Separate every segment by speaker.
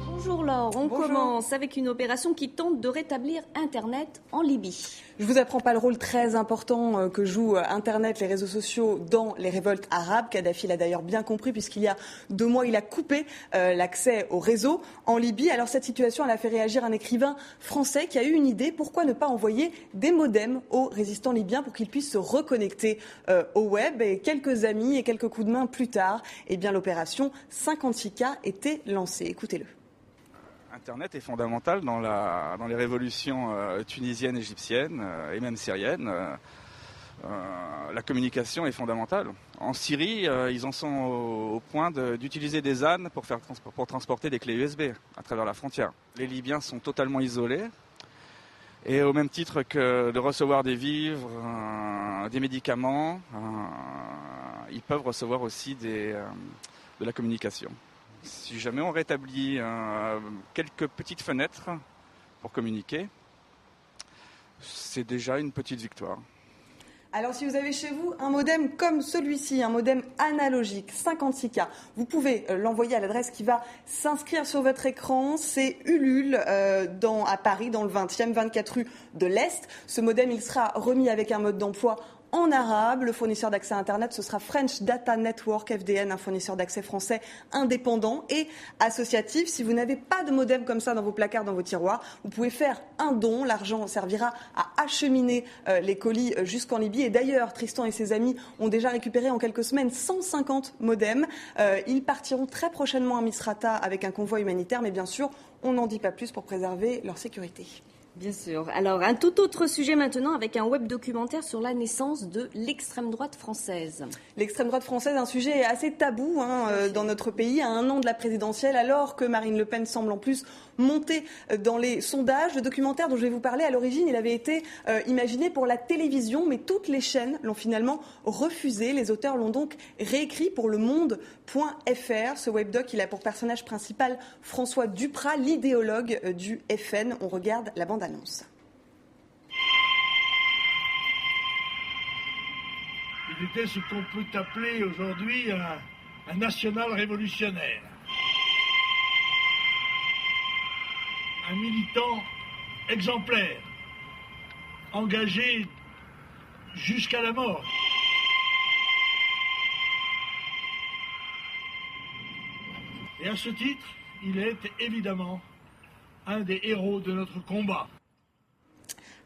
Speaker 1: Bonjour Laure, on commence avec une opération qui tente de rétablir Internet en Libye.
Speaker 2: Je ne vous apprends pas le rôle très important que joue Internet, les réseaux sociaux dans les révoltes arabes. Kadhafi l'a d'ailleurs bien compris puisqu'il y a 2 mois, il a coupé l'accès au réseau en Libye. Alors cette situation, elle a fait réagir un écrivain français qui a eu une idée. Pourquoi ne pas envoyer des modems aux résistants libyens pour qu'ils puissent se reconnecter au web? Et quelques amis et quelques coups de main plus tard, eh bien, l'opération 56K était lancée. Écoutez-le.
Speaker 3: Internet est fondamental dans les révolutions tunisiennes, égyptiennes et même syriennes. La communication est fondamentale. En Syrie, ils en sont au point d'utiliser des ânes pour transporter des clés USB à travers la frontière. Les Libyens sont totalement isolés. Et au même titre que de recevoir des vivres, des médicaments, ils peuvent recevoir aussi de la communication. Si jamais on rétablit quelques petites fenêtres pour communiquer, c'est déjà une petite victoire.
Speaker 2: Alors si vous avez chez vous un modem comme celui-ci, un modem analogique 56K, vous pouvez l'envoyer à l'adresse qui va s'inscrire sur votre écran. C'est Ulule à Paris, dans le 20e, 24 rue de l'Est. Ce modem, il sera remis avec un mode d'emploi en arabe. Le fournisseur d'accès à Internet, ce sera French Data Network, FDN, un fournisseur d'accès français indépendant et associatif. Si vous n'avez pas de modem comme ça dans vos placards, dans vos tiroirs, vous pouvez faire un don. L'argent servira à acheminer les colis jusqu'en Libye. Et d'ailleurs, Tristan et ses amis ont déjà récupéré en quelques semaines 150 modems. Ils partiront très prochainement à Misrata avec un convoi humanitaire. Mais bien sûr, on n'en dit pas plus pour préserver leur sécurité.
Speaker 1: Bien sûr. Alors, un tout autre sujet maintenant avec un web documentaire sur la naissance de l'extrême droite française.
Speaker 2: L'extrême droite française, un sujet assez tabou dans notre pays, à 1 an de la présidentielle, alors que Marine Le Pen semble en plus monter dans les sondages. Le documentaire dont je vais vous parler, à l'origine, il avait été imaginé pour la télévision, mais toutes les chaînes l'ont finalement refusé. Les auteurs l'ont donc réécrit pour Le Monde.fr. Ce webdoc, il a pour personnage principal François Duprat, l'idéologue du FN. On regarde la bande-annonce.
Speaker 4: Il était ce qu'on peut appeler aujourd'hui un national révolutionnaire. Un militant exemplaire, engagé jusqu'à la mort. Et à ce titre, il est évidemment un des héros de notre combat.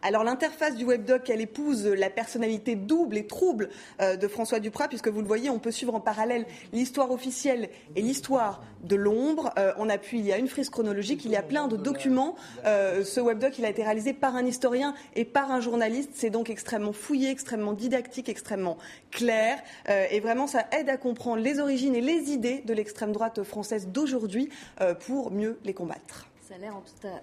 Speaker 2: Alors l'interface du webdoc, elle épouse la personnalité double et trouble de François Duprat, puisque vous le voyez, on peut suivre en parallèle l'histoire officielle et l'histoire de l'ombre. En appui, il y a une frise chronologique, il y a plein de documents. Ce webdoc, il a été réalisé par un historien et par un journaliste. C'est donc extrêmement fouillé, extrêmement didactique, extrêmement clair. Et vraiment, ça aide à comprendre les origines et les idées de l'extrême droite française d'aujourd'hui pour mieux les combattre.
Speaker 1: Ça a l'air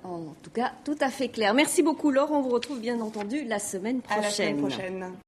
Speaker 1: en tout cas tout à fait clair. Merci beaucoup Laure, on vous retrouve bien entendu la semaine prochaine.
Speaker 2: À la semaine prochaine.